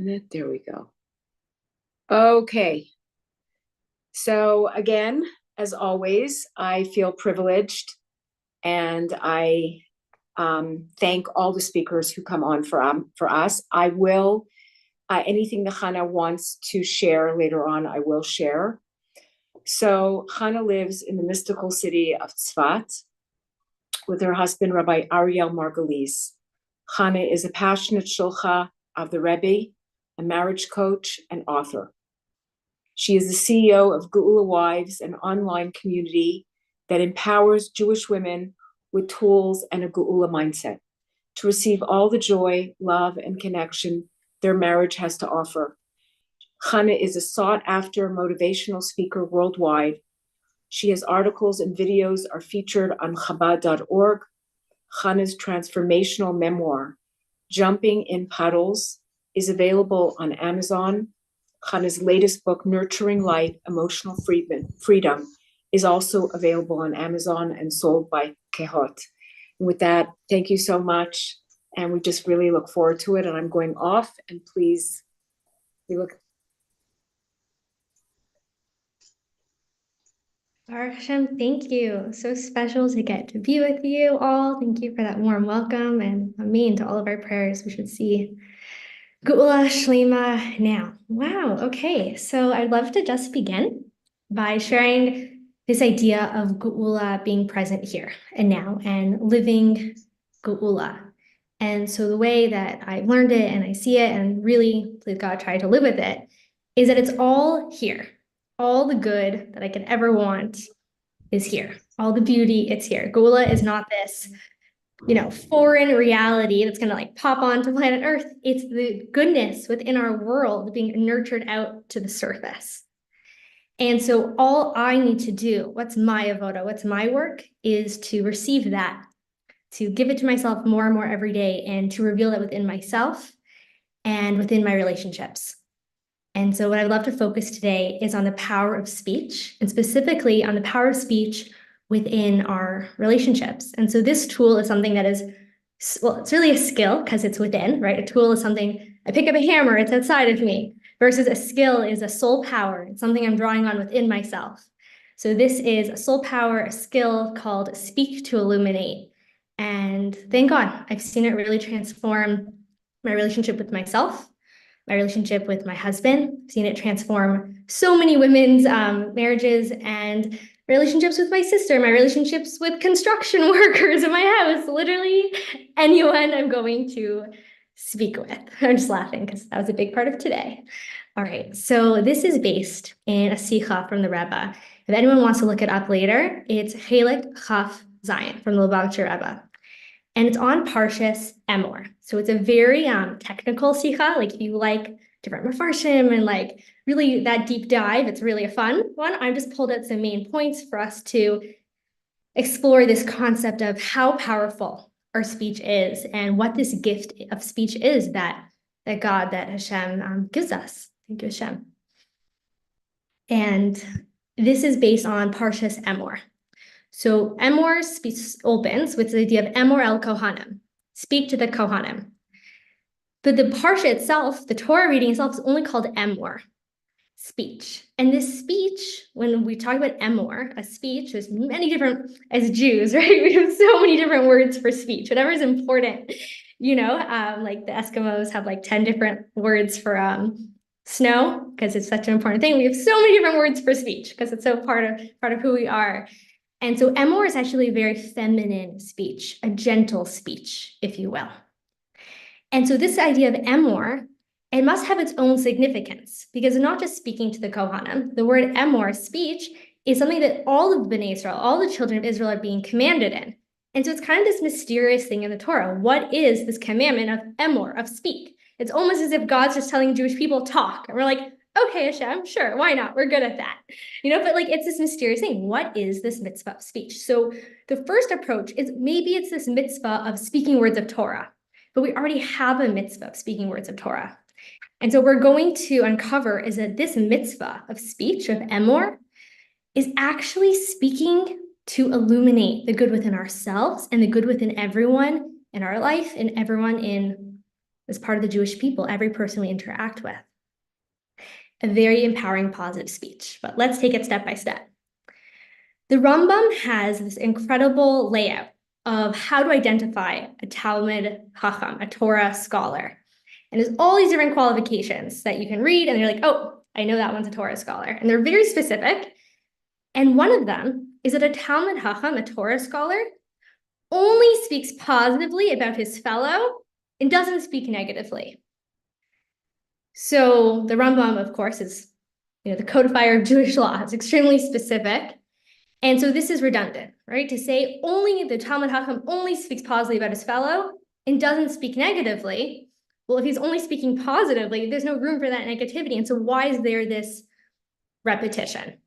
minute. There we go. Okay. So again, as always, I feel privileged and I thank all the speakers who come on for us. I will, anything that Chana wants to share later on, I will share. So Chana lives in the mystical city of Tzfat with her husband, Rabbi Ariel Margulies. Chana is a passionate shulcha of the Rebbe, a marriage coach, and author. She is the CEO of Gula Wives, an online community that empowers Jewish women with tools and a Gula mindset to receive all the joy, love, and connection their marriage has to offer. Chana is a sought-after motivational speaker worldwide. She has articles and videos are featured on Chabad.org. Chana's transformational memoir, Jumping in Puddles, is available on Amazon. Chana's latest book, Nurturing Light, Emotional Freedom, is also available on Amazon and sold by Kehot. And with that, thank you so much. And we just really look forward to it. And I'm going off, and please, we look. Baruch Hashem, thank you. So special to get to be with you all. Thank you for that warm welcome. And amen to all of our prayers. We should see Gula Shlema now. Wow. Okay. So I'd love to just begin by sharing this idea of Gula being present here and now and living Gula. And so the way that I've learned it and I see it and really, please God, try to live with it is that it's all here. All the good that I could ever want is here. All the beauty, it's here. Gula is not this, foreign reality that's going to like pop onto planet Earth. It's the goodness within our world being nurtured out to the surface. And so all I need to do, what's my avoda, what's my work, is to receive that, to give it to myself more and more every day, and to reveal that within myself and within my relationships. And so what I'd love to focus today is on the power of speech, and specifically on the power of speech within our relationships. And so this tool is something that is, well, it's really a skill because it's within, right? A tool is something, I pick up a hammer, it's outside of me, versus a skill is a soul power. It's something I'm drawing on within myself. So this is a soul power, a skill called Speak to Illuminate. And thank God, I've seen it really transform my relationship with myself, my relationship with my husband. I've seen it transform so many women's marriages and relationships with my sister, my relationships with construction workers in my house, literally anyone I'm going to speak with. I'm just laughing because that was a big part of today. All right, so this is based in a sicha from the Rebbe. If anyone wants to look it up later, it's Chelik Chaf Zayin from the Lubavitcher Rebbe. And it's on Parshas Emor. So it's a very technical sicha. Like if you like different mafarshim and like really that deep dive, it's really a fun one. I've just pulled out some main points for us to explore this concept of how powerful our speech is and what this gift of speech is that God, that Hashem gives us. Thank you, Hashem. And this is based on Parshas Emor. So Emor opens with the idea of Emor el Kohanim, speak to the Kohanim. But the Parsha itself, the Torah reading itself, is only called Emor, speech. And this speech, when we talk about Emor, a speech, there's many different, as Jews, right? We have so many different words for speech, whatever is important, like the Eskimos have like 10 different words for snow, because it's such an important thing. We have so many different words for speech, because it's so part of who we are. And so Emor is actually a very feminine speech, a gentle speech, if you will. And so this idea of Emor, it must have its own significance, because it's not just speaking to the Kohanim. The word Emor, speech, is something that all of Bnei Israel, all the children of Israel are being commanded in. And so it's kind of this mysterious thing in the Torah. What is this commandment of Emor, of speak? It's almost as if God's just telling Jewish people, talk. And we're like, okay, Hashem, sure, why not? We're good at that. But like it's this mysterious thing. What is this mitzvah of speech? So the first approach is maybe it's this mitzvah of speaking words of Torah, but we already have a mitzvah of speaking words of Torah. And so we're going to uncover is that this mitzvah of speech, of Emor, is actually speaking to illuminate the good within ourselves and the good within everyone in our life and everyone in as part of the Jewish people, every person we interact with. A very empowering, positive speech. But let's take it step by step. The Rambam has this incredible layout of how to identify a Talmud Chacham, a Torah scholar. And there's all these different qualifications that you can read, and you're like, oh, I know that one's a Torah scholar. And they're very specific. And one of them is that a Talmud Chacham, a Torah scholar, only speaks positively about his fellow and doesn't speak negatively. So the Rambam, of course, is the codifier of Jewish law. It's extremely specific. And so this is redundant, right? To say only the Talmud Chacham only speaks positively about his fellow and doesn't speak negatively. Well, if he's only speaking positively, there's no room for that negativity. And so why is there this repetition?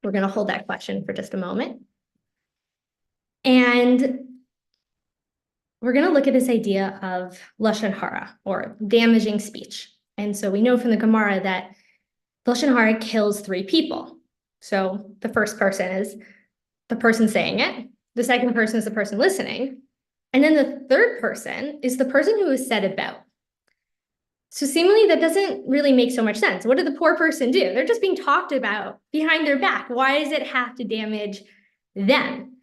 We're going to hold that question for just a moment. And we're going to look at this idea of lashon hara, or damaging speech. And so we know from the Gemara that lashon hara kills 3 people. So the first person is the person saying it. The second person is the person listening. And then the third person is the person who is said about. So seemingly that doesn't really make so much sense. What did the poor person do? They're just being talked about behind their back. Why does it have to damage them?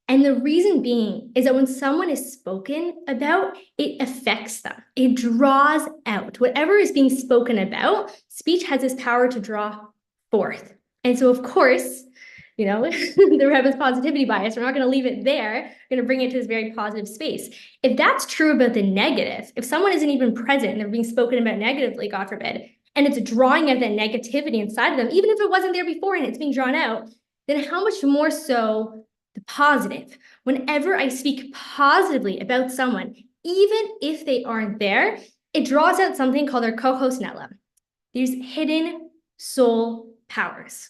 And the reason being is that when someone is spoken about, it affects them. It draws out. Whatever is being spoken about, speech has this power to draw forth. And so, of course, the Rebbe's positivity bias, we're not going to leave it there. We're going to bring it to this very positive space. If that's true about the negative, if someone isn't even present and they're being spoken about negatively, God forbid, and it's drawing out that negativity inside of them, even if it wasn't there before and it's being drawn out, then how much more so the positive? Whenever I speak positively about someone, even if they aren't there, it draws out something called their kohos nelam, these hidden soul powers.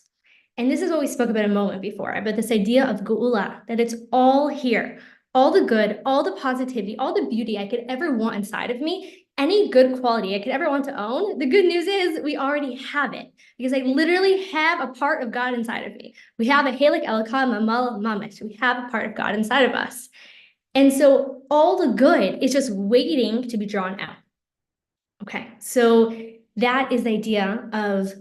And this is what we spoke about a moment before, about this idea of Gula, that it's all here, all the good, all the positivity, all the beauty I could ever want inside of me, any good quality I could ever want to own. The good news is we already have it, because I literally have a part of God inside of me. We have a Halak Elokah Mamal Mamish. We have a part of God inside of us. And so all the good is just waiting to be drawn out. Okay, so that is the idea of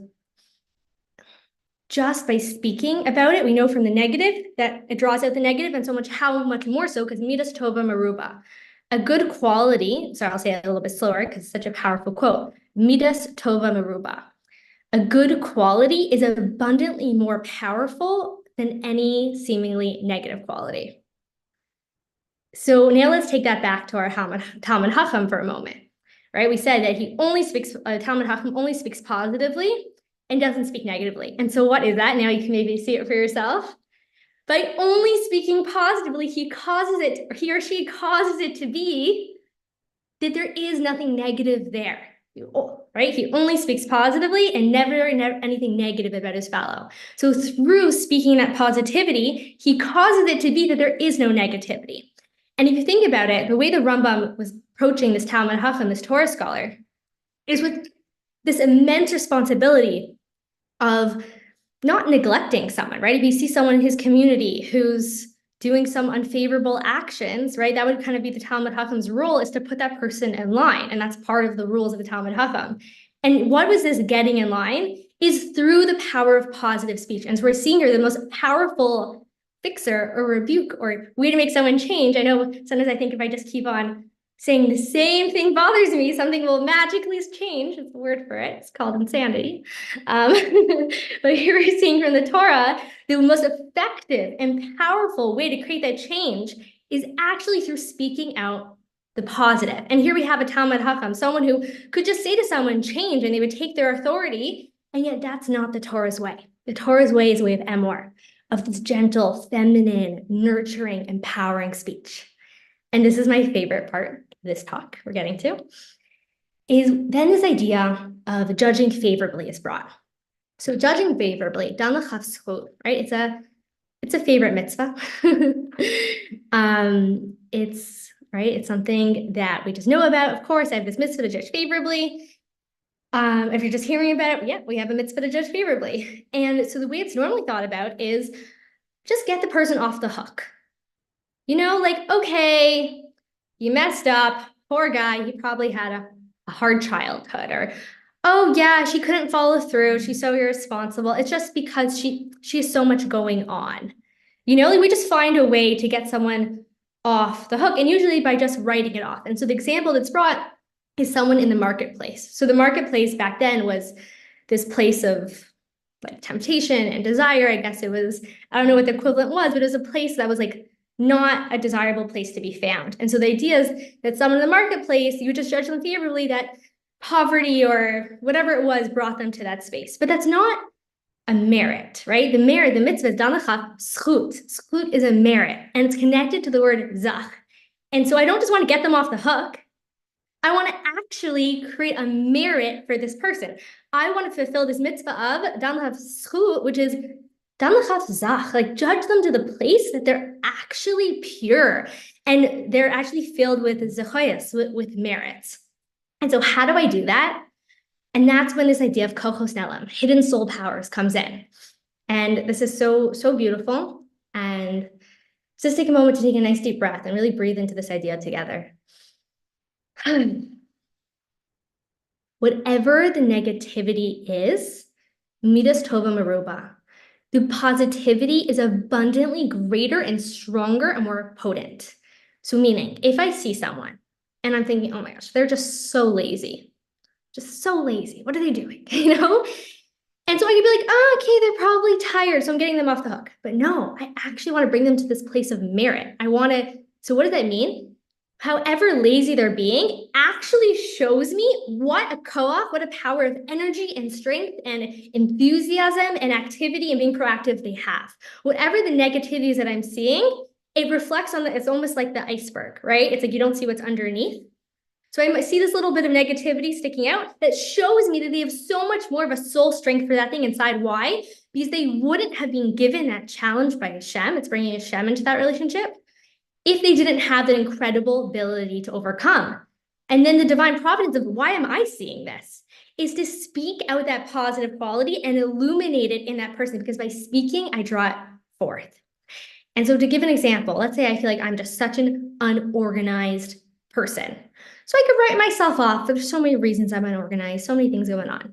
just by speaking about it, we know from the negative that it draws out the negative, and how much more so, because midas tova maruba. A good quality, sorry, I'll say it a little bit slower because it's such a powerful quote. Midas tova maruba. A good quality is abundantly more powerful than any seemingly negative quality. So now let's take that back to our Talmud Chacham for a moment, right? We said that Talmud Chacham only speaks positively and doesn't speak negatively. And so what is that? Now you can maybe see it for yourself. By only speaking positively, he or she causes it to be that there is nothing negative there, right? He only speaks positively and never anything negative about his fellow. So through speaking that positivity, he causes it to be that there is no negativity. And if you think about it, the way the Rambam was approaching this Talmud Chacham, this Torah scholar, is with this immense responsibility of not neglecting someone, right? If you see someone in his community who's doing some unfavorable actions, right, that would kind of be the Talmud Chacham's role, is to put that person in line. And that's part of the rules of the Talmud Chacham. And what was this getting in line is through the power of positive speech. And so we're seeing here the most powerful fixer or rebuke or way to make someone change. I know sometimes I think if I just keep on saying the same thing bothers me, something will magically change. It's the word for it. It's called insanity. But here we're seeing from the Torah, the most effective and powerful way to create that change is actually through speaking out the positive. And here we have a Talmud Chacham, someone who could just say to someone, change, and they would take their authority. And yet that's not the Torah's way. The Torah's way is a way of emor, of this gentle, feminine, nurturing, empowering speech. And this is my favorite part. This talk we're getting to, is then this idea of judging favorably is brought. So judging favorably, dan l'chaf zchut, right? It's a favorite mitzvah. It's something that we just know about. Of course, I have this mitzvah to judge favorably. If you're just hearing about it, yeah, we have a mitzvah to judge favorably. And so the way it's normally thought about is just get the person off the hook. Okay, you messed up, poor guy, he probably had a hard childhood, or oh yeah, she couldn't follow through, she's so irresponsible. It's just because she has so much going on. Like we just find a way to get someone off the hook, and usually by just writing it off. And so the example that's brought is someone in the marketplace. So the marketplace back then was this place of like temptation and desire. I guess it was, I don't know what the equivalent was, but it was a place that was like not a desirable place to be found. And so the idea is that someone in the marketplace, you just judge them favorably, that poverty or whatever it was brought them to that space. But that's not a merit, right? The merit, the mitzvah, danachaf, schut. Schut is a merit, and it's connected to the word zach. And so I don't just want to get them off the hook. I want to actually create a merit for this person. I want to fulfill this mitzvah of danachaf schut, which is danachaf zach, like judge them to the place that they're actually pure and they're actually filled with zechayas, with merits. And so how do I do that? And that's when this idea of kochos nelam, hidden soul powers, comes in. And this is so, so beautiful. And just take a moment to take a nice deep breath and really breathe into this idea together. Whatever the negativity is, midas tova meruba, the positivity is abundantly greater and stronger and more potent. So meaning, if I see someone and I'm thinking, oh my gosh, they're just so lazy. Just so lazy. What are they doing? And so I could be like, oh, okay, they're probably tired, so I'm getting them off the hook. But no, I actually want to bring them to this place of merit. So what does that mean? However lazy they're being actually shows me what a koach, what a power of energy and strength and enthusiasm and activity and being proactive they have. Whatever the negativities that I'm seeing, it reflects on it's almost like the iceberg, right? It's like you don't see what's underneath. So I might see this little bit of negativity sticking out that shows me that they have so much more of a soul strength for that thing inside. Why? Because they wouldn't have been given that challenge by Hashem. It's bringing Hashem into that relationship if they didn't have that incredible ability to overcome. And then the divine providence of why am I seeing this is to speak out that positive quality and illuminate it in that person, because by speaking, I draw it forth. And so to give an example, let's say I feel like I'm just such an unorganized person. So I could write myself off. There's so many reasons I'm unorganized, so many things going on,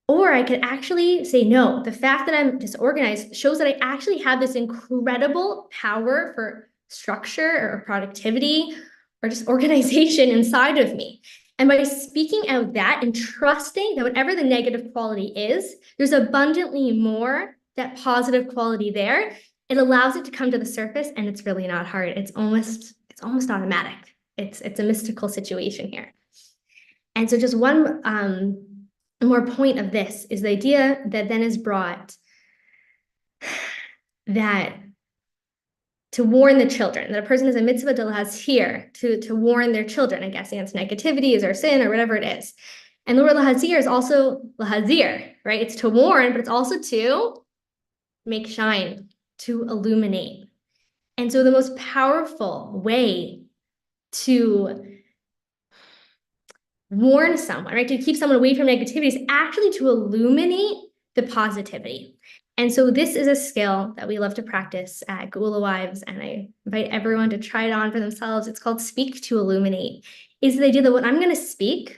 Or I could actually say, no, the fact that I'm disorganized shows that I actually have this incredible power for structure or productivity or just organization inside of me. And by speaking out that and trusting that whatever the negative quality is, there's abundantly more that positive quality there. It allows it to come to the surface, and it's really not hard. It's almost automatic. It's a mystical situation here. And so just one more point of this is the idea that then is brought that to warn the children, that a person is a mitzvah delahaz here to warn their children, I guess, against negativities or sin or whatever it is. And the word lahazir is also lahazir, right? It's to warn, but it's also to make shine, to illuminate. And so the most powerful way to warn someone, right, to keep someone away from negativity is actually to illuminate the positivity. And so this is a skill that we love to practice at Gula Wives, and I invite everyone to try it on for themselves. It's called speak to illuminate. Is the idea that when I'm going to speak,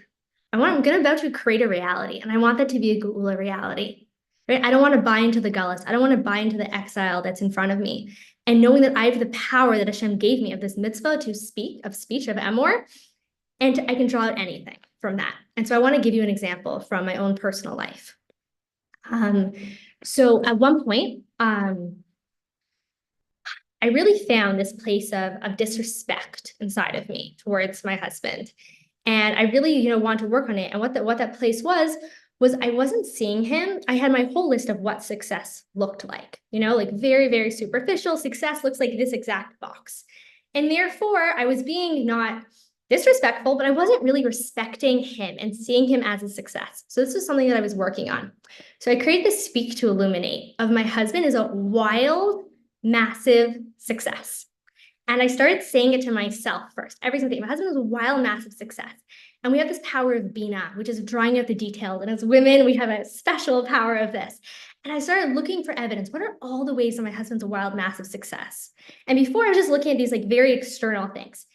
I'm about to create a reality, and I want that to be a Gula reality, right? I don't want to buy into the gullus. I don't want to buy into the exile that's in front of me. And knowing that I have the power that Hashem gave me of this mitzvah to speak, of speech, of emor, and I can draw out anything from that. And so I want to give you an example from my own personal life. So at one point, I really found this place of disrespect inside of me towards my husband. And I really, wanted to work on it. And what that place was I wasn't seeing him. I had my whole list of what success looked like, like very, very superficial. Success looks like this exact box. And therefore, I was being not disrespectful, but I wasn't really respecting him and seeing him as a success. So this was something that I was working on. So I created this speak to illuminate of my husband is a wild, massive success. And I started saying it to myself first. Every single day, my husband was a wild, massive success. And we have this power of Bina, which is drawing out the details. And as women, we have a special power of this. And I started looking for evidence. What are all the ways that my husband's a wild, massive success? And before I was just looking at these like very external things.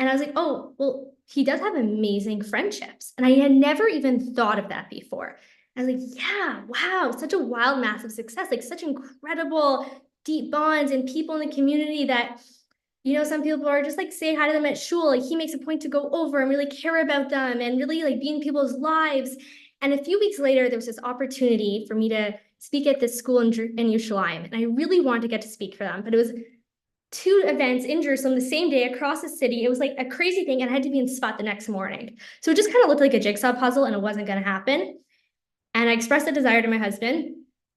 And I was like, oh, well, he does have amazing friendships. And I had never even thought of that before. I was like, yeah, wow, such a wild, massive success, like such incredible deep bonds and people in the community that, some people are just like say hi to them at shul. Like he makes a point to go over and really care about them and really like be in people's lives. And a few weeks later, there was this opportunity for me to speak at this school in Yerushalayim. And I really wanted to get to speak for them, but it was two events in Jerusalem the same day across the city. It was like a crazy thing, and I had to be in Spot the next morning. So it just kind of looked like a jigsaw puzzle, and it wasn't going to happen. And I expressed a desire to my husband,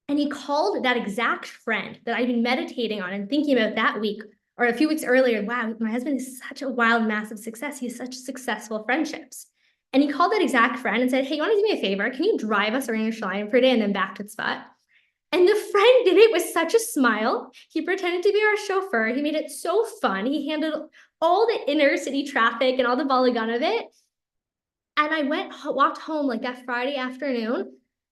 and he called that exact friend that I'd been meditating on and thinking about that week or a few weeks earlier. Wow, my husband is such a wild, massive success. He has such successful friendships. And he called that exact friend and said, hey, you want to do me a favor? Can you drive us around Yerushalayim for a day and then back to the Spot? And the friend did it with such a smile. He pretended to be our chauffeur. He made it so fun. He handled all the inner city traffic and all the balagan of it. And I walked home like that Friday afternoon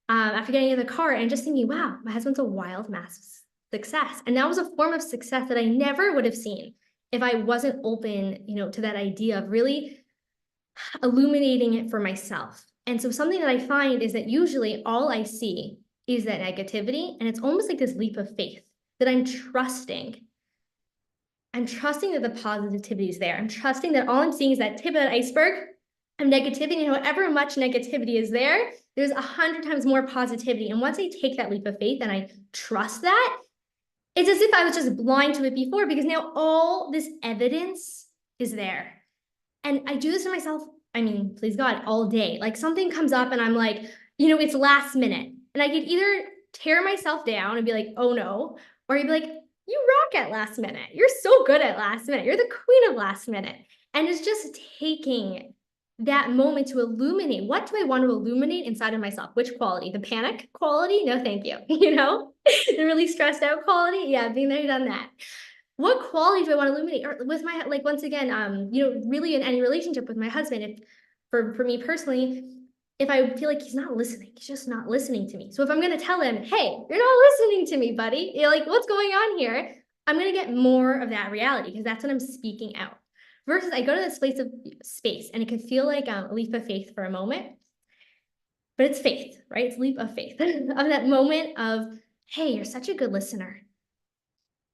after getting in the car and just thinking, wow, my husband's a wild, massive success. And that was a form of success that I never would have seen if I wasn't open, to that idea of really illuminating it for myself. And so something that I find is that usually all I see is that negativity. And it's almost like this leap of faith that I'm trusting. I'm trusting that the positivity is there. I'm trusting that all I'm seeing is that tip of the iceberg of negativity. And however much negativity is there, there's 100 times more positivity. And once I take that leap of faith and I trust that, it's as if I was just blind to it before, because now all this evidence is there. And I do this to myself, I mean, please God, all day. Like something comes up and I'm like, it's last minute. And I could either tear myself down and be like, oh no, or you'd be like, you rock at last minute. You're so good at last minute. You're the queen of last minute. And it's just taking that moment to illuminate. What do I want to illuminate inside of myself? Which quality? The panic quality? No, thank you. The really stressed out quality? Yeah, being there, done that. What quality do I want to illuminate? Or with my, like, once again, really in any relationship with my husband, if for me personally, if I feel like he's not listening, he's just not listening to me. So if I'm going to tell him, hey, you're not listening to me, buddy, like, what's going on here? I'm going to get more of that reality because that's what I'm speaking out. Versus I go to this place of space and it can feel like a leap of faith for a moment, but it's faith, right? It's leap of faith of that moment of, hey, you're such a good listener.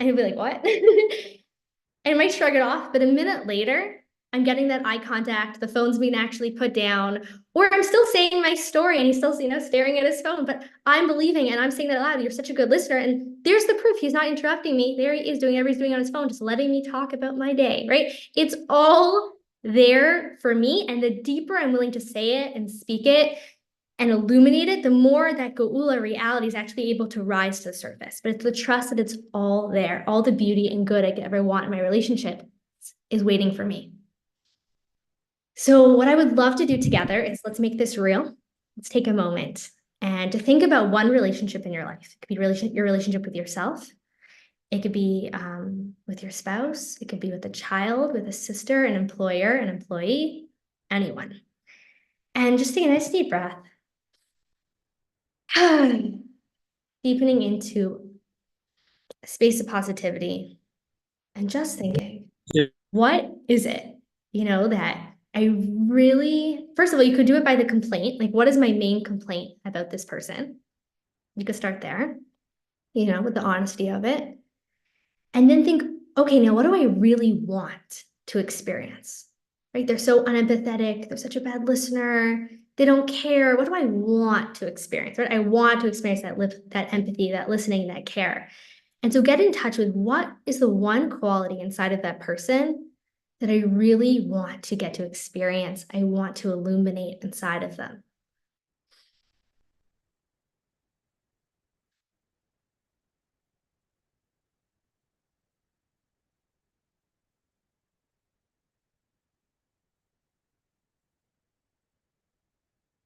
And he'll be like, what? And I might shrug it off, but a minute later, I'm getting that eye contact, the phone's being actually put down, or I'm still saying my story and he's still, staring at his phone, but I'm believing and I'm saying that aloud. You're such a good listener. And there's the proof. He's not interrupting me. There he is doing whatever he's doing on his phone, just letting me talk about my day, right? It's all there for me. And the deeper I'm willing to say it and speak it and illuminate it, the more that Gula reality is actually able to rise to the surface. But it's the trust that it's all there. All the beauty and good I could ever want in my relationship is waiting for me. So what I would love to do together is let's make this real. Let's take a moment and to think about one relationship in your life. It could be your relationship with yourself. It could be with your spouse. It could be with a child, with a sister, an employer, an employee, anyone. And just take a nice deep breath. Deepening into a space of positivity and just thinking, what is it, that I really, first of all, you could do it by the complaint. Like, what is my main complaint about this person? You could start there, with the honesty of it. And then think, okay, now what do I really want to experience? Right? They're so unempathetic. They're such a bad listener. They don't care. What do I want to experience? Right? I want to experience that empathy, that listening, that care. And so get in touch with what is the one quality inside of that person that I really want to get to experience. I want to illuminate inside of them.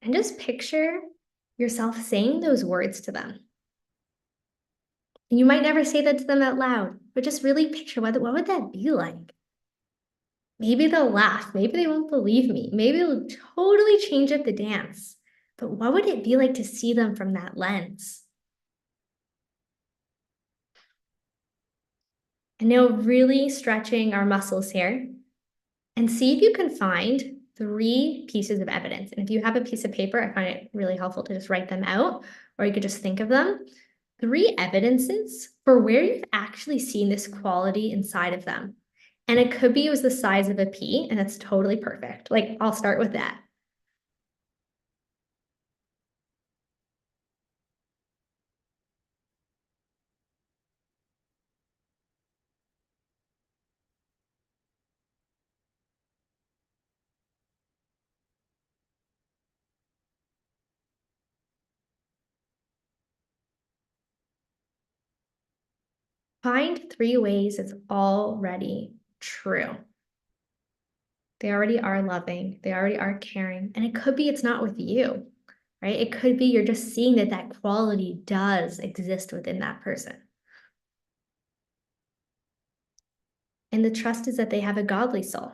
And just picture yourself saying those words to them. And you might never say that to them out loud, but just really picture what would that be like? Maybe they'll laugh. Maybe they won't believe me. Maybe it'll totally change up the dance. But what would it be like to see them from that lens? And now really stretching our muscles here. and see if you can find 3 pieces of evidence. And if you have a piece of paper, I find it really helpful to just write them out, or you could just think of them. 3 evidences for where you've actually seen this quality inside of them. And it could be it was the size of a pea, and that's totally perfect. Like, I'll start with that. Find 3 ways it's already true. They already are loving, they already are caring, and it could be it's not with you, right? It could be you're just seeing that that quality does exist within that person. And the trust is that they have a godly soul,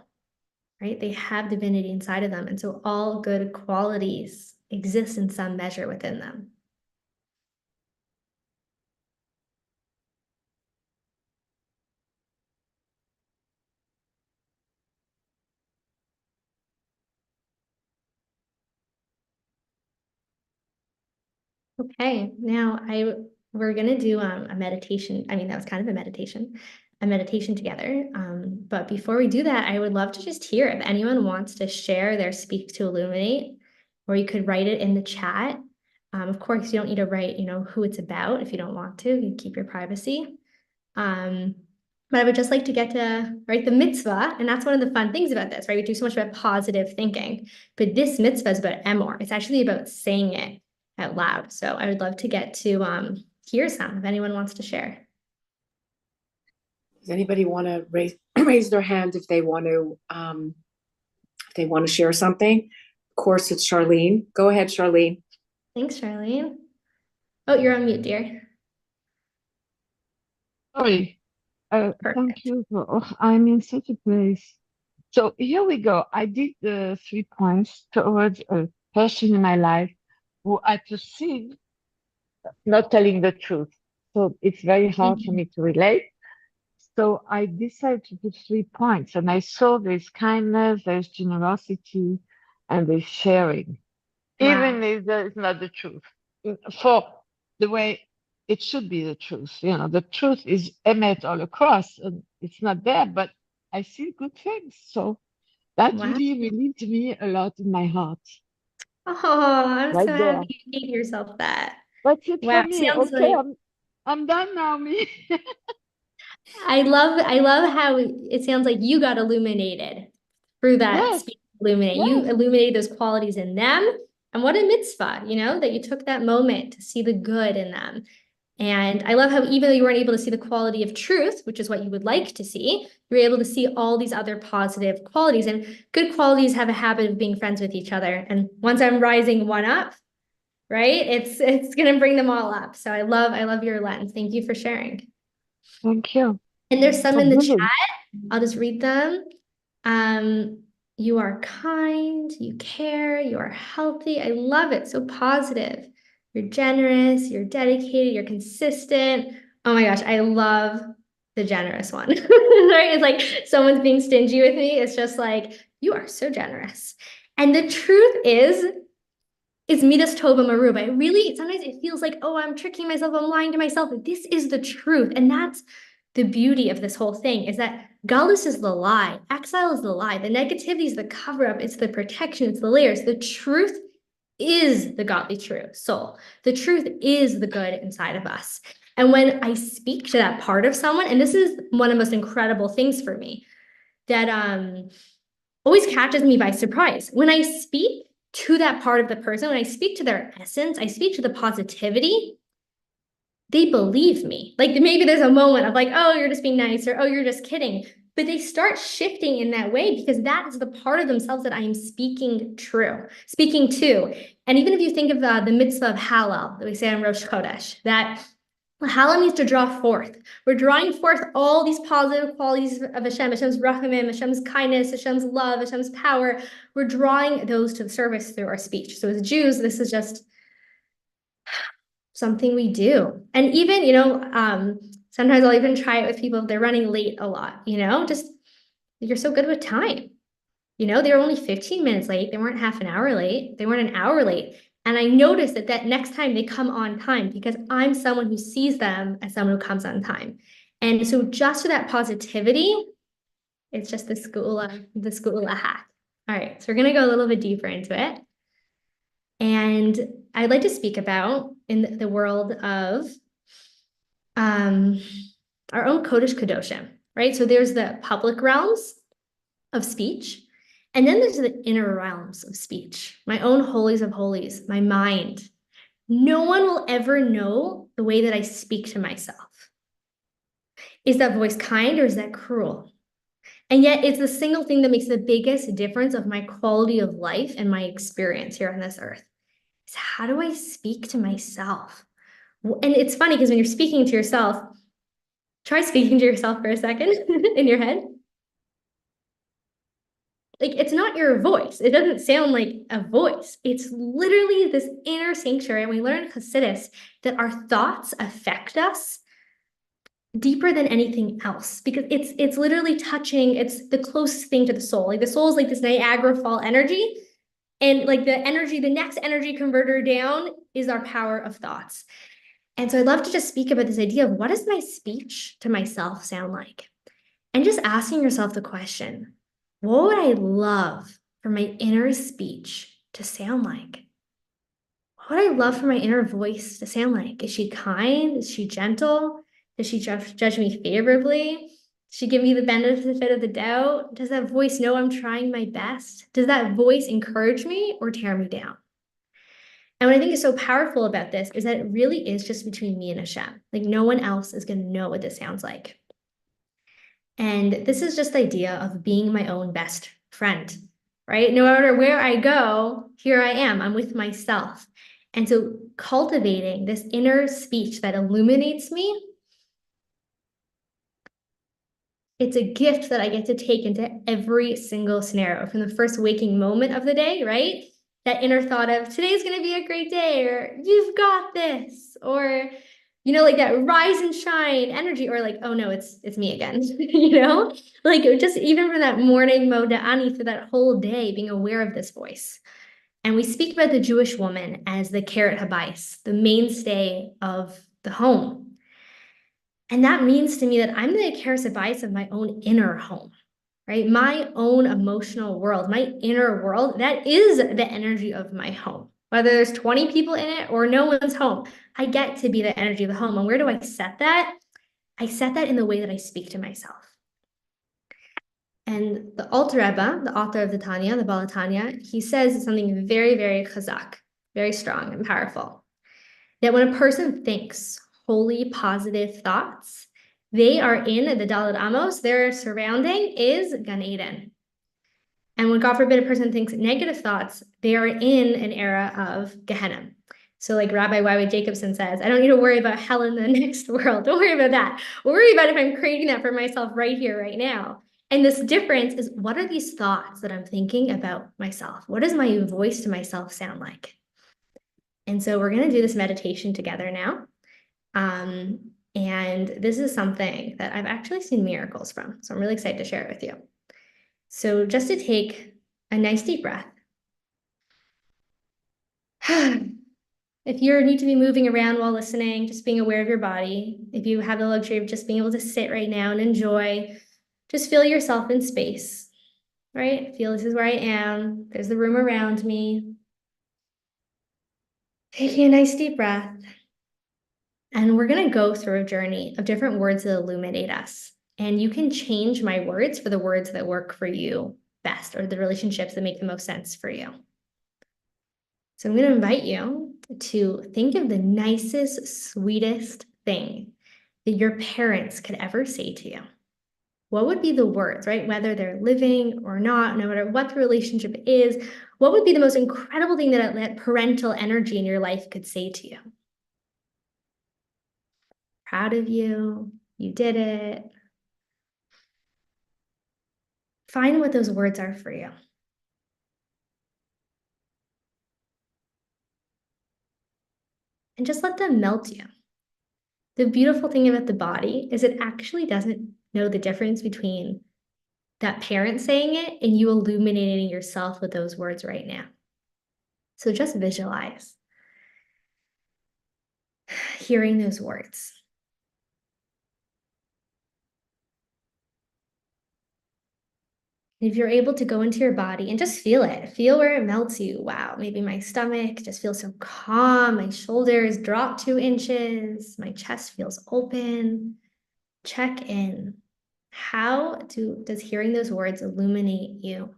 right? They have divinity inside of them. And so all good qualities exist in some measure within them. Okay, now we're gonna do a meditation. I mean, that was kind of a meditation together. But before we do that, I would love to just hear if anyone wants to share their speak to illuminate, or you could write it in the chat. Of course, you don't need to write, who it's about if you don't want to. You can keep your privacy. Um, but I would just like to get to write the mitzvah, and that's one of the fun things about this, right? We do so much about positive thinking, but this mitzvah is about emor. It's actually about saying it out loud. So I would love to get to hear some if anyone wants to share. Does anybody want to raise raise their hand if they want to share something? Of course, it's Charlene. Go ahead, Charlene. Thanks, Charlene. Oh, you're on mute, dear. Sorry. Thank Perfect. you. I'm in such a place. So here we go. I did the 3 points towards a person in my life who I perceive not telling the truth. So it's very hard for me to relate. So I decided to put 3 points, and I saw there's kindness, there's generosity, and there's sharing, Wow. even if that is not the truth. For the way it should be the truth. The truth is emet all across, and it's not there, but I see good things. So that Wow. really relieved me a lot in my heart, Oh, I'm so right happy there. you gave yourself that. That's it for Wow. me. Sounds Okay, like I'm done now, me. I love how it sounds like you got illuminated through that Yes, speech illuminate. You yes. illuminated those qualities in them. And what a mitzvah, that you took that moment to see the good in them. And I love how even though you weren't able to see the quality of truth, which is what you would like to see, you were able to see all these other positive qualities. And good qualities have a habit of being friends with each other. And once I'm rising one up, right, it's gonna bring them all up. So I love your lens. Thank you for sharing. Thank you. And there's some For in the chat. giving. I'll just read them. You are kind, you care, you are healthy. I love it. So positive. You're generous, you're dedicated, you're consistent. Oh my gosh, I love the generous one. Right? It's like someone's being stingy with me. It's just like, you are so generous. And the truth is Midas Tova Maruba. Sometimes it feels like, oh, I'm tricking myself, I'm lying to myself. This is the truth. And that's the beauty of this whole thing, is that Gallus is the lie, exile is the lie, the negativity is the cover-up, it's the protection, it's the layers. The truth is the godly true soul. The truth is the good inside of us. And when I speak to that part of someone, and this is one of the most incredible things for me, that always catches me by surprise. When I speak to that part of the person, when I speak to their essence, I speak to the positivity, they believe me. Like maybe there's a moment of like, oh, you're just being nice, or oh, you're just kidding. But they start shifting in that way because that is the part of themselves that I am speaking to. And even if you think of the mitzvah of Hallel that we say on Rosh Chodesh, that Hallel means to draw forth. We're drawing forth all these positive qualities of Hashem, Hashem's rachamim, Hashem's kindness, Hashem's love, Hashem's power. We're drawing those to the service through our speech. So as Jews, this is just something we do. And even, sometimes I'll even try it with people if they're running late a lot, just you're so good with time. They were only 15 minutes late. They weren't half an hour late. They weren't an hour late. And I noticed that next time they come on time because I'm someone who sees them as someone who comes on time. And so just for that positivity, it's just the Gula hack. All right, so we're gonna go a little bit deeper into it. And I'd like to speak about in the world of our own Kodesh Kadoshim, right? So there's the public realms of speech, and then there's the inner realms of speech, my own holies of holies, my mind. No one will ever know the way that I speak to myself. Is that voice kind or is that cruel? And yet it's the single thing that makes the biggest difference of my quality of life and my experience here on this earth. Is how do I speak to myself? And it's funny because when you're speaking to yourself, try speaking to yourself for a second in your head. Like, it's not your voice. It doesn't sound like a voice. It's literally this inner sanctuary. And we learn in Hasidus that our thoughts affect us deeper than anything else because it's literally touching, it's the closest thing to the soul. Like the soul is like this Niagara Fall energy. And like the next energy converter down is our power of thoughts. And so I'd love to just speak about this idea of what does my speech to myself sound like? And just asking yourself the question, what would I love for my inner speech to sound like? What would I love for my inner voice to sound like? Is she kind? Is she gentle? Does she judge me favorably? Does she give me the benefit of the doubt? Does that voice know I'm trying my best? Does that voice encourage me or tear me down? And what I think is so powerful about this is that it really is just between me and Hashem. Like no one else is going to know what this sounds like. And this is just the idea of being my own best friend, right? No matter where I go, here I am, I'm with myself. And so cultivating this inner speech that illuminates me, it's a gift that I get to take into every single scenario from the first waking moment of the day, right? That inner thought of today's going to be a great day, or you've got this, or like that rise and shine energy, or like, oh no, it's me again, like just even from that morning moda'ani for that whole day, being aware of this voice. And we speak about the Jewish woman as the keret habayis, the mainstay of the home. And that means to me that I'm the keret habayis of my own inner home, right? My own emotional world, my inner world, that is the energy of my home. Whether there's 20 people in it or no one's home, I get to be the energy of the home. And where do I set that? I set that in the way that I speak to myself. And the Alter Rebbe, the author of the Tanya, the Baal Tanya, he says something very, very chazak, very strong and powerful. That when a person thinks holy, positive thoughts, they are in the Daled Amos, their surrounding is Gan Eden. And when God forbid a person thinks negative thoughts, they are in an era of Gehenna. So like Rabbi Y.W. Jacobson says, I don't need to worry about hell in the next world. Don't worry about that. Worry about if I'm creating that for myself right here, right now. And this difference is, what are these thoughts that I'm thinking about myself? What does my voice to myself sound like? And so we're going to do this meditation together now. And this is something that I've actually seen miracles from. So I'm really excited to share it with you. So just to take a nice deep breath. If you need to be moving around while listening, just being aware of your body. If you have the luxury of just being able to sit right now and enjoy, just feel yourself in space, right? Feel this is where I am. There's the room around me. Taking a nice deep breath. And we're going to go through a journey of different words that illuminate us. And you can change my words for the words that work for you best, or the relationships that make the most sense for you. So I'm going to invite you to think of the nicest, sweetest thing that your parents could ever say to you. What would be the words, right? Whether they're living or not, no matter what the relationship is, what would be the most incredible thing that parental energy in your life could say to you? Proud of you, you did it. Find what those words are for you. And just let them melt you. The beautiful thing about the body is it actually doesn't know the difference between that parent saying it and you illuminating yourself with those words right now. So just visualize hearing those words. If you're able to go into your body and just feel it, feel where it melts you. Wow, maybe my stomach just feels so calm. My shoulders drop 2 inches. My chest feels open. Check in. How does hearing those words illuminate you?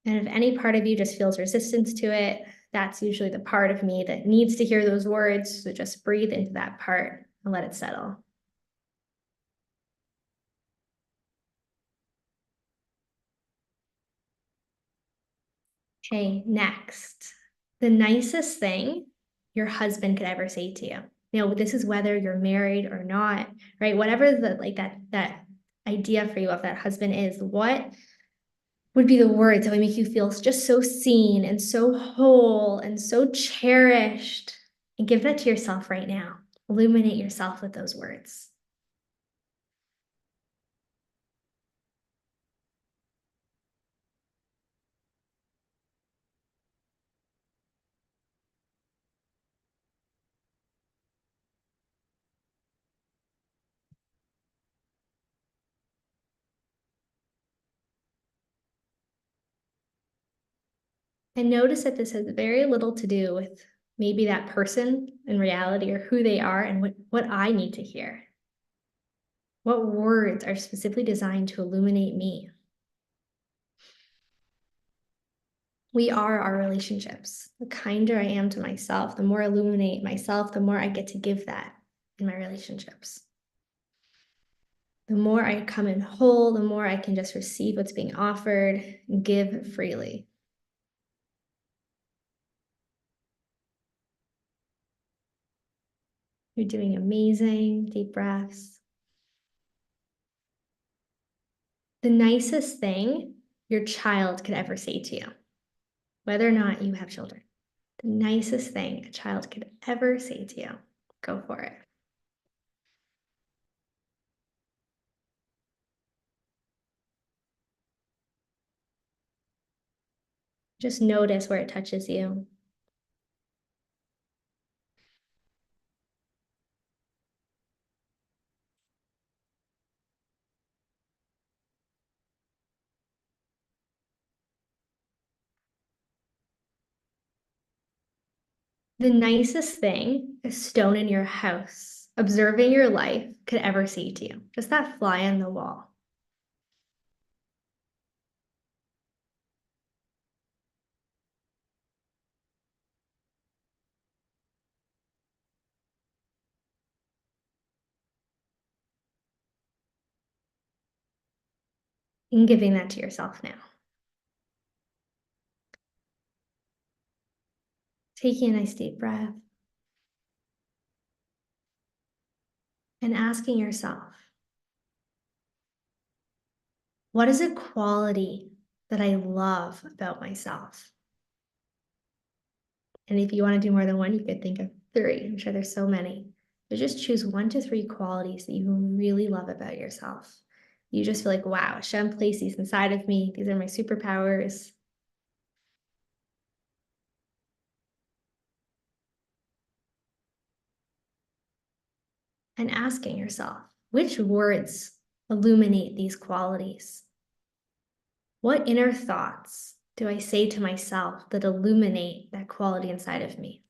And if any part of you just feels resistance to it, that's usually the part of me that needs to hear those words. So just breathe into that part and let it settle. Okay, next. The nicest thing your husband could ever say to you. You know, this is whether you're married or not, right? Whatever that idea for you of that husband is, what would be the words that would make you feel just so seen and so whole and so cherished? And give that to yourself right now. Illuminate yourself with those words. And notice that this has very little to do with maybe that person in reality or who they are and what I need to hear. What words are specifically designed to illuminate me? We are our relationships. The kinder I am to myself, the more I illuminate myself, the more I get to give that in my relationships. The more I come in whole, the more I can just receive what's being offered and give freely. You're doing amazing. Deep breaths. The nicest thing your child could ever say to you, whether or not you have children, the nicest thing a child could ever say to you, go for it. Just notice where it touches you. The nicest thing a stone in your house, observing your life, could ever say to you. Just that fly on the wall. And giving that to yourself now. Taking a nice deep breath. And asking yourself, what is a quality that I love about myself? And if you want to do more than one, you could think of 3. I'm sure there's so many. But just choose 1 to 3 qualities that you really love about yourself. You just feel like, wow, Hashem placed these inside of me. These are my superpowers. And asking yourself, which words illuminate these qualities? What inner thoughts do I say to myself that illuminate that quality inside of me?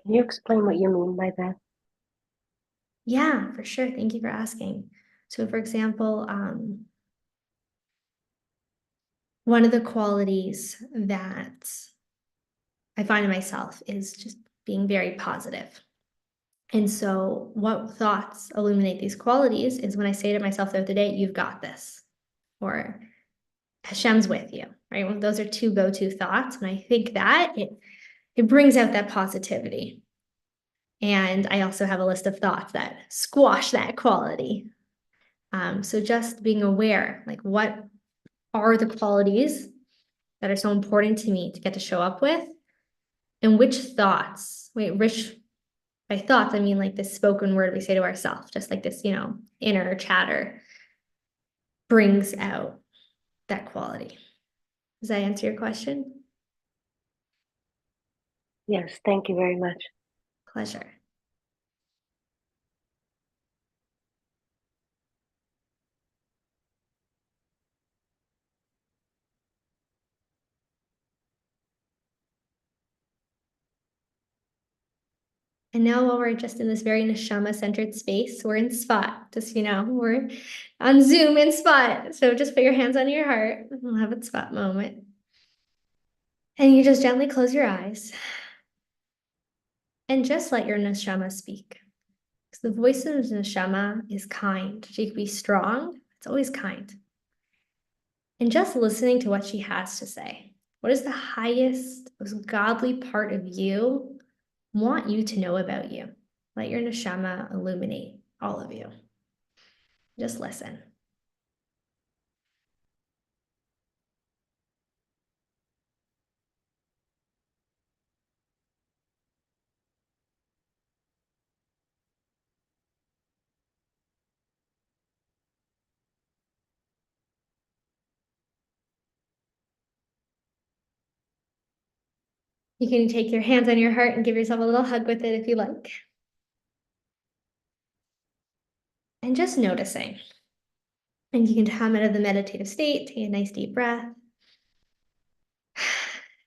Can you explain what you mean by that? Yeah, for sure. Thank you for asking. So for example, one of the qualities that I find in myself is just being very positive. And so what thoughts illuminate these qualities is when I say to myself the other day, you've got this, or Hashem's with you, right? Well, those are 2 go-to thoughts. And I think that it brings out that positivity. And I also have a list of thoughts that squash that quality. So just being aware, like what are the qualities that are so important to me to get to show up with? And which thoughts, by thoughts, I mean like this spoken word we say to ourselves, just like this, inner chatter brings out that quality. Does that answer your question? Yes, thank you very much. Pleasure. And now while we're just in this very neshama-centered space, we're in spot, just, we're on Zoom in spot. So just put your hands on your heart and we'll have a spot moment. And you just gently close your eyes and just let your neshama speak. Because the voice of the neshama is kind. She can be strong. It's always kind. And just listening to what she has to say. What is the highest, most godly part of you want you to know about you? Let your neshama illuminate all of you. Just listen. You can take your hands on your heart and give yourself a little hug with it if you like. And just noticing. And you can come out of the meditative state, take a nice deep breath.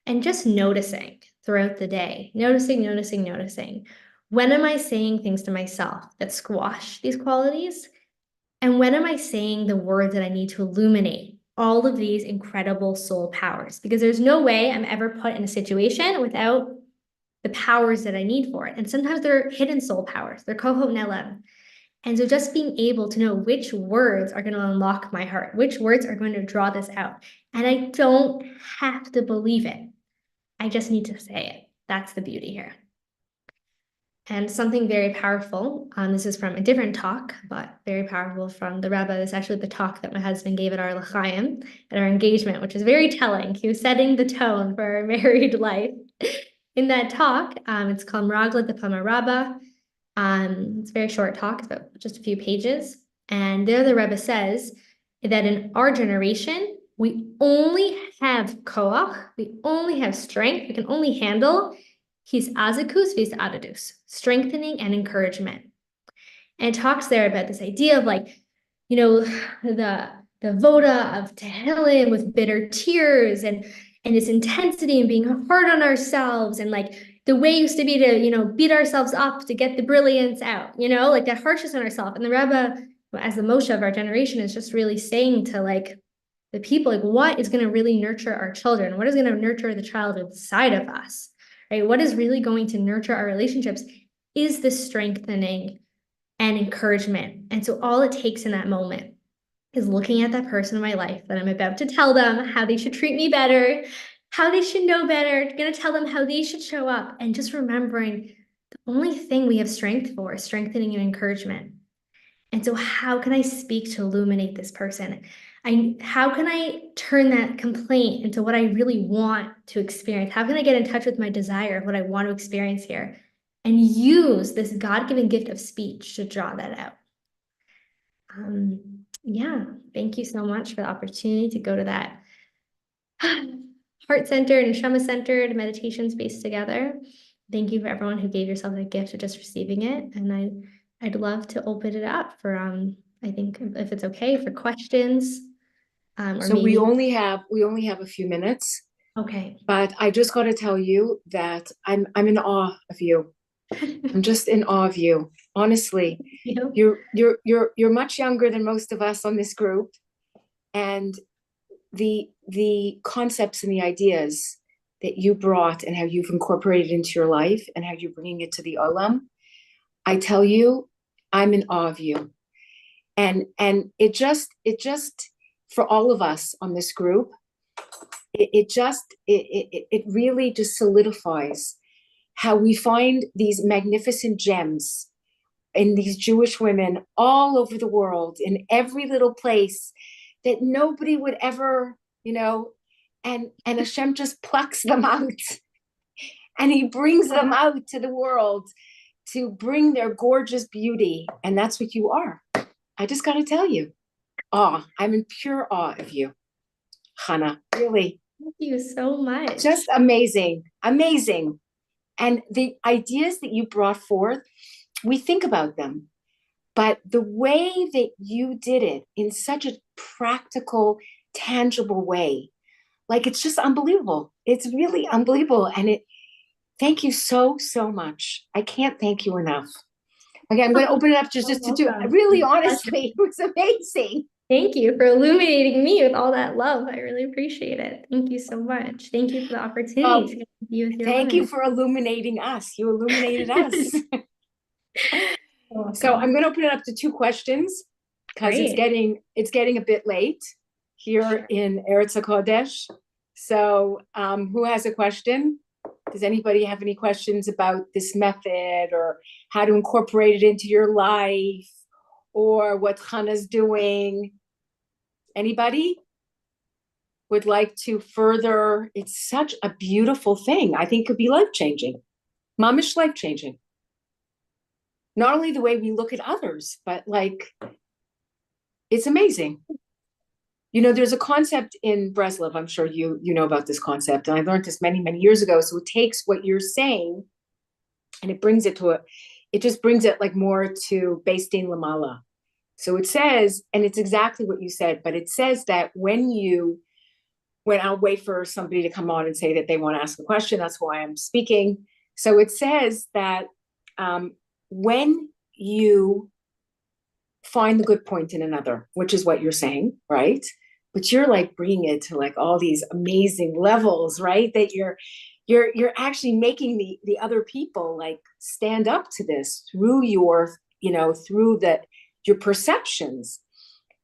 And just noticing throughout the day, noticing. When am I saying things to myself that squash these qualities? And when am I saying the words that I need to illuminate all of these incredible soul powers? Because there's no way I'm ever put in a situation without the powers that I need for it. And sometimes they're hidden soul powers, they're Koho Nelem. And so just being able to know which words are going to unlock my heart, which words are going to draw this out. And I don't have to believe it. I just need to say it. That's the beauty here. And something very powerful, this is from a different talk, but very powerful from the Rebbe. It's actually the talk that my husband gave at our L'chaim, at our engagement, which is very telling. He was setting the tone for our married life. In that talk, it's called Margulies the Pama Rabba. It's a very short talk, it's about just a few pages. And there the Rebbe says that in our generation, we only have koach, we only have strength, we can only handle his azakus, his adadus, strengthening and encouragement. And it talks there about this idea of like, the voda of Tehillim with bitter tears and this intensity and being hard on ourselves, and like the way used to be to, beat ourselves up to get the brilliance out, like that harshness on ourselves. And the Rebbe, as the Moshe of our generation, is just really saying to like the people, like, what is going to really nurture our children? What is going to nurture the child inside of us, right? What is really going to nurture our relationships is the strengthening and encouragement. And so all it takes in that moment is looking at that person in my life that I'm about to tell them how they should treat me better, how they should know better, going to tell them how they should show up, and just remembering the only thing we have strength for is strengthening and encouragement. And so how can I speak to illuminate this person? How can I turn that complaint into what I really want to experience? How can I get in touch with my desire of what I want to experience here and use this God-given gift of speech to draw that out? Yeah, thank you so much for the opportunity to go to that heart-centered and neshama-centered meditation space together. Thank you for everyone who gave yourself that gift of just receiving it. And I'd love to open it up for, I think if it's okay, for questions. Or So maybe... we only have a few minutes. Okay. But I just got to tell you that I'm in awe of you. I'm just in awe of you. Honestly, you're much younger than most of us on this group, and the concepts and the ideas that you brought and how you've incorporated into your life and how you're bringing it to the olam, I tell you, I'm in awe of you. And it just for all of us on this group, it really just solidifies how we find these magnificent gems in these Jewish women all over the world, in every little place that nobody would ever, and Hashem just plucks them out. and he brings them out to the world to bring their gorgeous beauty. And that's what you are. I just got to tell you, I'm in pure awe of you, Chana, really. Thank you so much. Just amazing, amazing. And the ideas that you brought forth, we think about them, but the way that you did it in such a practical, tangible way, like it's just unbelievable. It's really unbelievable. And thank you so, so much. I can't thank you enough. Okay, I'm going to open it up just to do, really honestly, it was amazing. Thank you for illuminating me with all that love. I really appreciate it. Thank you so much. Thank you for the opportunity to get to be with your Thank you women. for illuminating us. You illuminated us. Welcome. So I'm going to open it up to two questions because it's getting a bit late here in Eretz HaKodesh. So who has a question? Does anybody have any questions about this method or how to incorporate it into your life or what Chana's doing? Anybody would like to further? It's such a beautiful thing. I think it could be life-changing, mamish life-changing. Not only the way we look at others, but like, it's amazing. You know, there's a concept in Breslov, I'm sure you know about this concept, and I learned this many, many years ago. So it takes what you're saying and it brings it it just brings it like more to Beis Din Lamala. So it says, and it's exactly what you said, but it says that when I'll wait for somebody to come on and say that they want to ask a question, that's why I'm speaking. So it says that when you find the good point in another, which is what you're saying, right? But you're like bringing it to like all these amazing levels, right? That you're actually making the other people like stand up to this through your, through your perceptions.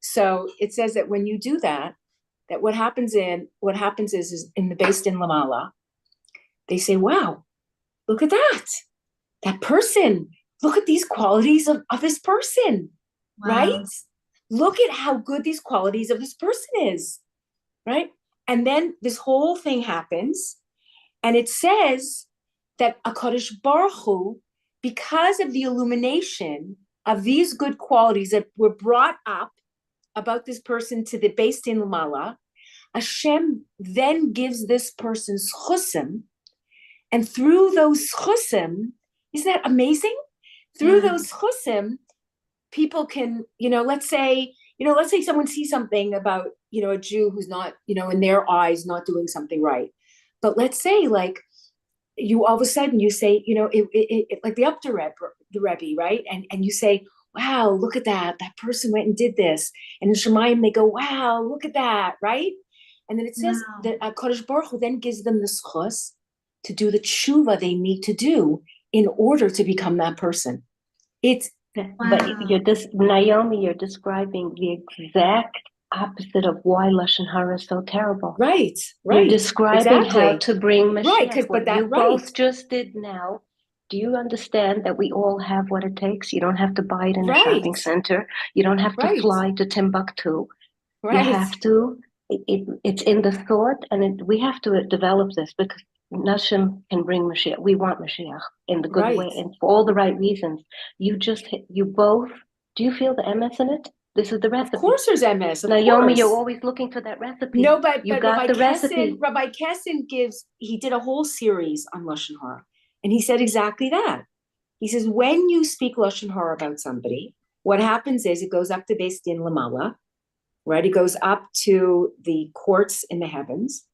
So it says that when you do that what happens is in the Beis Din Lamala, they say, wow, look at that person. Look at these qualities of this person, wow. Right? Look at how good these qualities of this person is, right? And then this whole thing happens, and it says that HaKadosh Baruch Hu, because of the illumination of these good qualities that were brought up about this person to the Beis Din Lamala, Hashem then gives this person chusim, and through those chusim, isn't that amazing? Through those chusim, people can, let's say someone sees something about, a Jew who's not, in their eyes, not doing something right. But let's say, like, you all of a sudden you say, like the up to the Rebbe, right? And you say, wow, look at that person went and did this. And in Shemayim, they go, wow, look at that, right? And then it says that Kodesh Baruch Hu then gives them the schus to do the tshuva they need to do in order to become that person. But Naomi, you're describing the exact opposite of why Lashon Hara is so terrible. Right. You're describing how to bring Mashiach. Right, what you both just did now. Do you understand that we all have what it takes? You don't have to buy it in a shopping center. You don't have to fly to Timbuktu. You have to. It's in the thought, and we have to develop this because Nashim can bring Mashiach. We want Mashiach in the good way and for all the right reasons. You both, do you feel the MS in it? This is the recipe. Of course there's MS. Naomi, you're always looking for that recipe. No, but got Rabbi the recipe. Rabbi Kessin he did a whole series on Lashon Hara, and he said exactly that. He says, when you speak Lashon Hara about somebody, what happens is it goes up to Beis Din Lamala, right? It goes up to the courts in the heavens.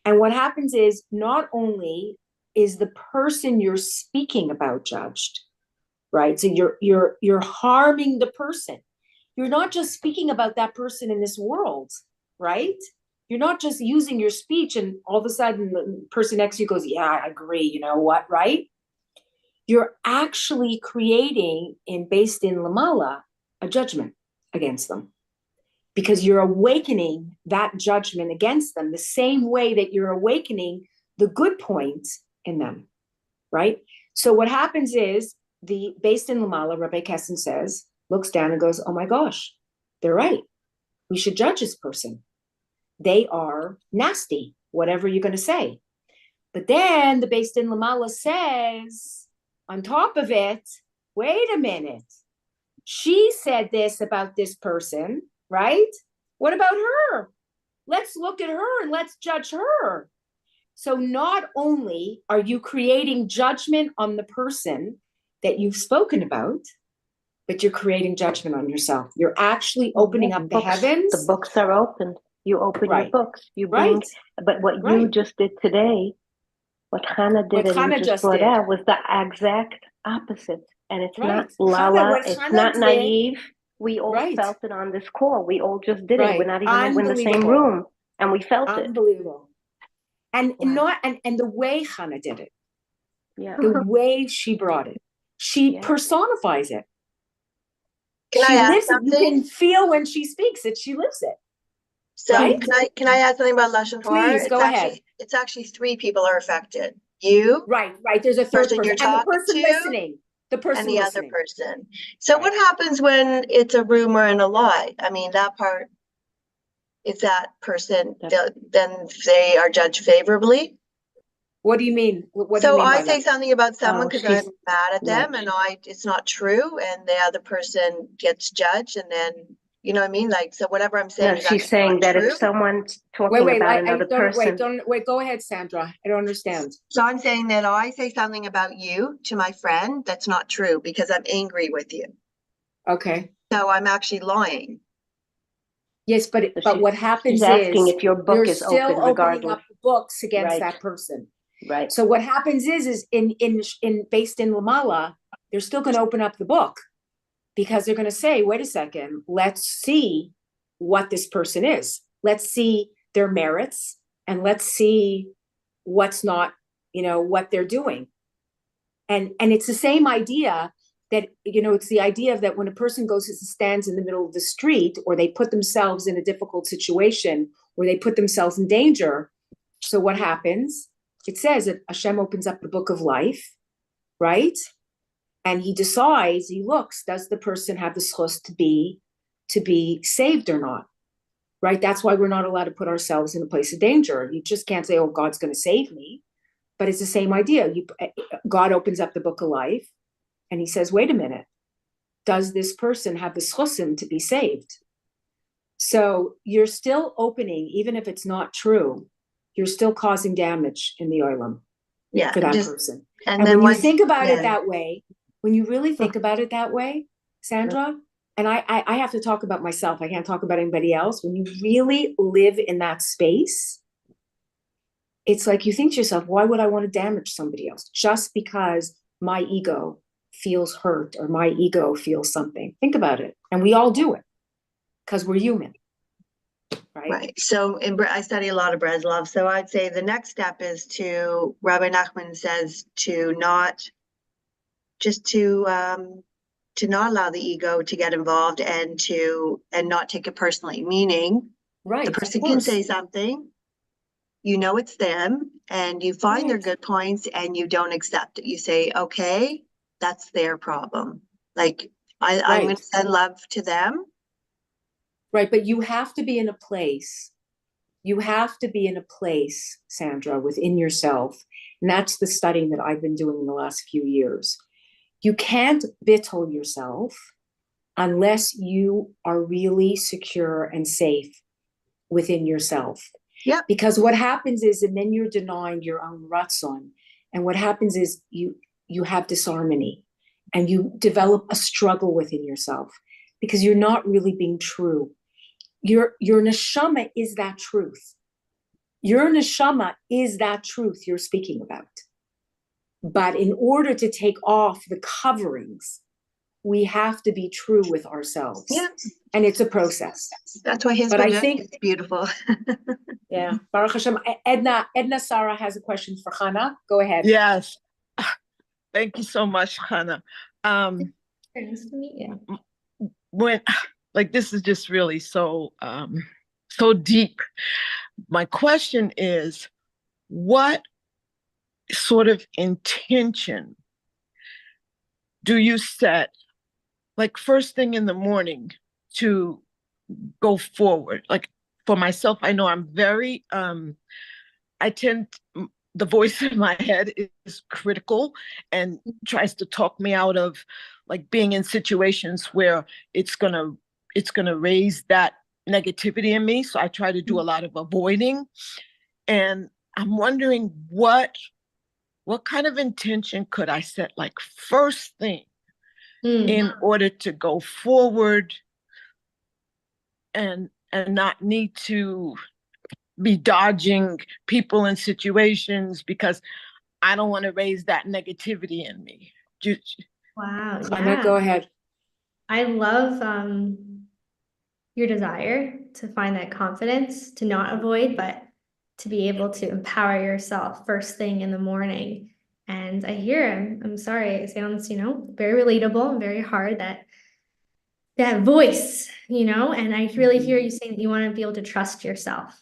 And what happens is not only is the person you're speaking about judged, right? So you're harming the person. You're not just speaking about that person in this world, right? You're not just using your speech and all of a sudden the person next to you goes, yeah, I agree, you know what, right? You're actually creating in Beis Din Lamala a judgment against them, because you're awakening that judgment against them the same way that you're awakening the good points in them, right? So what happens is the Beis Din Lamala, Rabbi Kessin says, looks down and goes, oh my gosh, they're right. We should judge this person. They are nasty, whatever you're going to say. But then the Beis Din Lamala says, on top of it, wait a minute. She said this about this person, right? What about her? Let's look at her and let's judge her. So not only are you creating judgment on the person that you've spoken about, but you're creating judgment on yourself. You're actually opening up the heavens. The books are opened. You open your books. You bring, but what you just did today, what Chana did and you just brought out was the exact opposite. And it's not Lala, it's not naive. We all felt it on this call. We all just did it. We're not even in the same room. And we felt it. Unbelievable. And and the way Chana did it, the way she brought it, she personifies it. Can I add something? You can feel when she speaks that she lives it. So can I add something about Lashon Hara? Please, go ahead. It's actually 3 people are affected. You. Right. There's a third person. You're talking and the person to, listening. The person and the listening. other person. So what happens when it's a rumor and a lie? I mean, that part, if that person, then they are judged favorably. What do you mean? So I say something about someone because I'm mad at them and it's not true, and the other person gets judged, and then you know what I mean? Like, so whatever I'm saying is she's saying that true. If someone's talking about another person. Wait, go ahead, Sandra. I don't understand. So I'm saying that I say something about you to my friend that's not true because I'm angry with you. Okay. So I'm actually lying. Yes, but what happens is asking if your book is still open regardless. Opening up the books against that person. Right. So what happens is in Beis Din Lamala, they're still going to open up the book because they're going to say, wait a second, let's see what this person is. Let's see their merits and let's see what's not, what they're doing. And it's the same idea that, it's the idea of that when a person stands in the middle of the street, or they put themselves in a difficult situation, or they put themselves in danger. So what happens? It says that Hashem opens up the book of life, right? And he decides, he looks, does the person have the schus to be saved or not? Right? That's why we're not allowed to put ourselves in a place of danger. You just can't say, oh, God's going to save me. But it's the same idea. God opens up the book of life and he says, wait a minute, does this person have the schusim to be saved? So you're still opening, even if it's not true, you're still causing damage in the oilam for that person. And then when you think about it that way, when you really think about it that way, Sandra, and I have to talk about myself, I can't talk about anybody else. When you really live in that space, it's like you think to yourself, why would I want to damage somebody else? Just because my ego feels hurt or my ego feels something. Think about it. And we all do it because we're human. Right. So I study a lot of Breslov. So I'd say the next step is Rabbi Nachman says to not allow the ego to get involved and not take it personally. Meaning, the person can say something, it's them, and you find their good points, and you don't accept it. You say, okay, that's their problem. Like I'm going to send love to them. Right, but you have to be in a place. You have to be in a place, Sandra, within yourself. And that's the studying that I've been doing in the last few years. You can't bittle yourself unless you are really secure and safe within yourself. Yeah. Because what happens is, and then you're denying your own ratzon. And what happens is you have disharmony and you develop a struggle within yourself because you're not really being true. Your neshama is that truth. Your neshama is that truth you're speaking about. But in order to take off the coverings, we have to be true with ourselves. Yeah. And it's a process. That's why I think it's beautiful. Yeah. Baruch Hashem. Edna Sarah has a question for Chana. Go ahead. Yes. Thank you so much, Chana. Nice to meet you. This is just really so deep. My question is, what sort of intention do you set, like first thing in the morning, to go forward? Like for myself, I know I'm very, the voice in my head is critical and tries to talk me out of like being in situations where it's gonna raise that negativity in me. So I try to do a lot of avoiding. And I'm wondering what kind of intention could I set like first thing in order to go forward and not need to be dodging people and situations because I don't want to raise that negativity in me. Wow. Chana, go ahead. I love your desire to find that confidence, to not avoid, but to be able to empower yourself first thing in the morning. And I hear him. I'm sorry, it sounds, very relatable and very hard, that voice, and I really hear you saying that you want to be able to trust yourself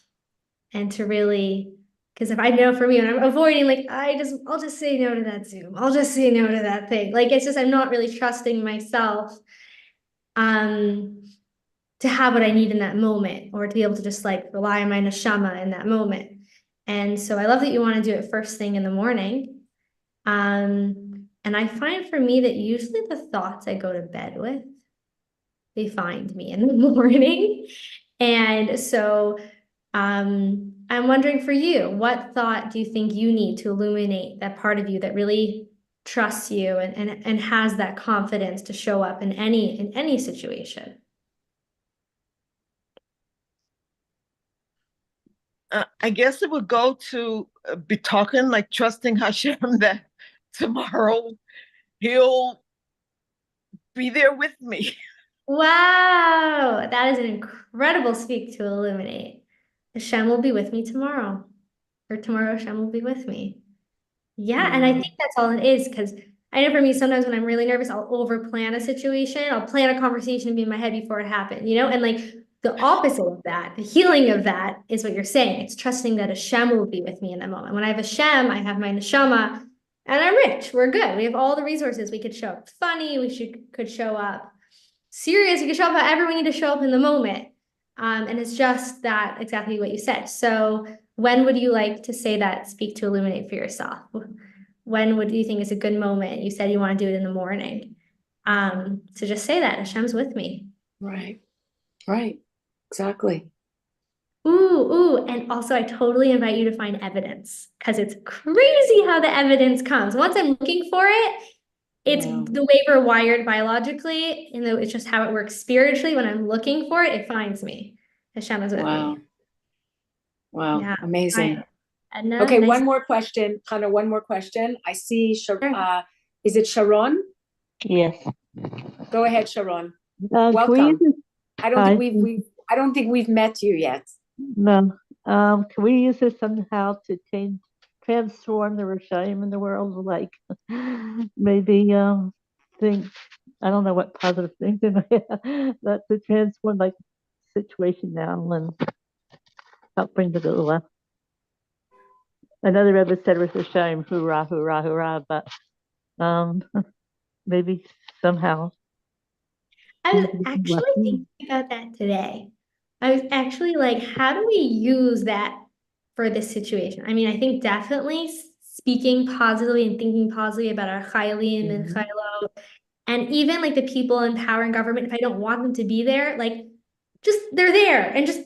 and to really, because if I know for me, and I'm avoiding, like, I'll just say no to that Zoom. I'll just say no to that thing. Like, it's just, I'm not really trusting myself, to have what I need in that moment, or to be able to just like rely on my neshama in that moment. And so I love that you want to do it first thing in the morning. And I find for me that usually the thoughts I go to bed with, they find me in the morning. And so I'm wondering for you, what thought do you think you need to illuminate that part of you that really trusts you and has that confidence to show up in any situation? I guess it would go to be talking, like trusting Hashem that tomorrow he'll be there with me. Wow, that is an incredible speak to illuminate. Hashem will be with me tomorrow, or tomorrow Hashem will be with me. Yeah, and I think that's all it is, because I know for me, sometimes when I'm really nervous, I'll overplan a situation. I'll plan a conversation and be in my head before it happened, and like the opposite of that, the healing of that is what you're saying. It's trusting that Hashem will be with me in that moment. When I have Hashem, I have my neshama, and I'm rich. We're good. We have all the resources. We could show up funny. Could show up serious. We could show up however we need to show up in the moment. And it's just that exactly what you said. So when would you like to say that, speak to illuminate for yourself? When would you think is a good moment? You said you want to do it in the morning. So just say that Hashem's with me. Right. Exactly. Ooh. And also I totally invite you to find evidence, because it's crazy how the evidence comes. Once I'm looking for it, it's the way we're wired biologically, and though it's just how it works spiritually. When I'm looking for it, it finds me. Hashem is with me. Wow. Yeah. Amazing. Okay, nice. One more question. Chana, one more question. I see, is it Sharon? Yes. Go ahead, Sharon. Welcome. I don't think we've met you yet. No. Can we use this somehow to transform the Rishayim in the world? Like maybe think, I don't know what positive things that to transform like situation now and help bring the Gula. Another Rebbe said Rosh Hashanah, hoorah, hoorah, hoorah, but maybe somehow. I was actually thinking about that today. I was actually like, how do we use that for this situation? I mean, I think definitely speaking positively and thinking positively about our Chaylim and Chaylo, and even like the people in power and government, if I don't want them to be there, like just they're there, and just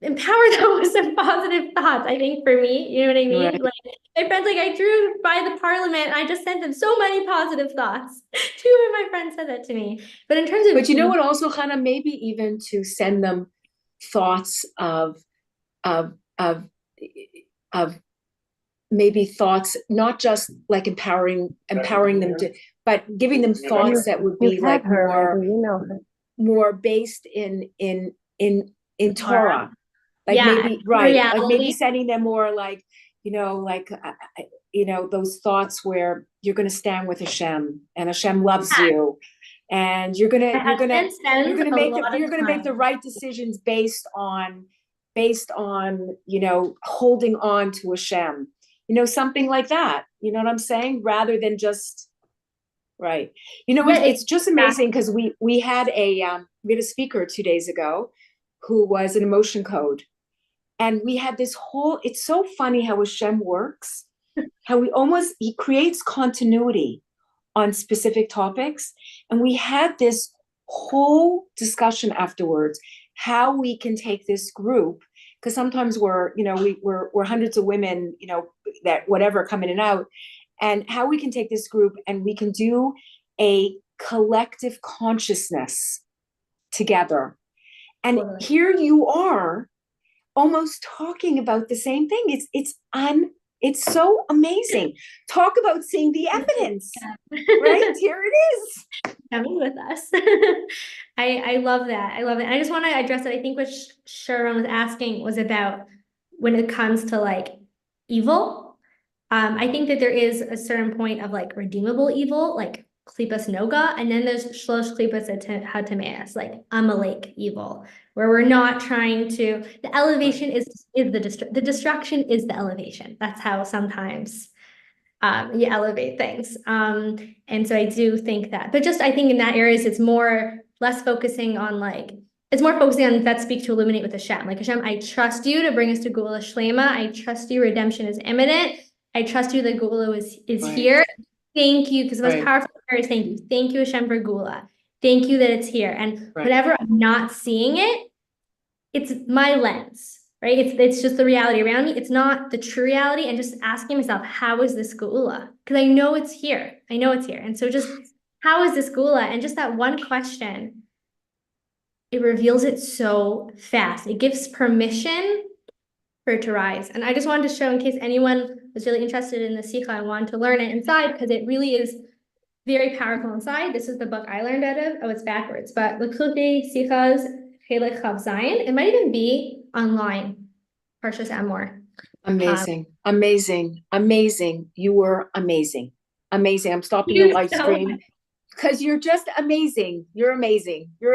empower them with some positive thoughts. I think for me, you know what I mean? Right. Like my friends, like I drew by the parliament, and I just sent them so many positive thoughts. Two of my friends said that to me. But in terms of, but you know what, also, Chana, maybe even to send them thoughts of maybe thoughts, not just like empowering them to, but giving them thoughts that would be like more based in Torah. Like maybe, right. Reality. Like maybe sending them more like, those thoughts where you're going to stand with Hashem, and Hashem loves you, and you're going to make the right decisions based on, holding on to Hashem, something like that. You know what I'm saying? Rather than just, right. It's just amazing, because we had a speaker 2 days ago who was an emotion code. And we had this whole, it's so funny how Hashem works. he creates continuity on specific topics. And we had this whole discussion afterwards, how we can take this group, because sometimes we're hundreds of women, that whatever come in and out, and how we can take this group and we can do a collective consciousness together. And here you are almost talking about the same thing. It's so amazing. Talk about seeing the evidence, right? Here it is. Coming with us. I love that. I love it. And I just want to address it. I think what Sharon was asking was about when it comes to like evil. I think that there is a certain point of like redeemable evil, like klipas noga, and then there's shlosh klipas hatameas, like Amalek evil, where we're not trying to. The elevation is the destruction is the elevation. That's how sometimes you elevate things. And so I do think that, but just I think in that areas it's less focusing on like. It's more focusing on that speak to illuminate with Hashem. Like Hashem, I trust you to bring us to Gula Shlema. I trust you, redemption is imminent. I trust you that Gula is Right. here. Thank you, because the most Right. powerful prayer is thank you. Thank you, Hashem, for Gula. Thank you that it's here. And Right. whenever I'm not seeing it, it's my lens, right? It's just the reality around me. It's not the true reality. And just asking myself, how is this Gula? Because I know it's here. I know it's here. And so just, how is this Gula? And just that one question, it reveals it so fast. It gives permission for it to rise. And I just wanted to show, in case anyone was really interested in the Sikha and wanted to learn it inside, because it really is very powerful inside. This is the book I learned out of. Oh, it's backwards. But L'Kufi Sikhas Chelek Chav Zayin. It might even be online. Parshas Amor. Amazing. Amazing. Amazing. You were amazing. Amazing. I'm stopping the live stream because you're just amazing. You're amazing. You're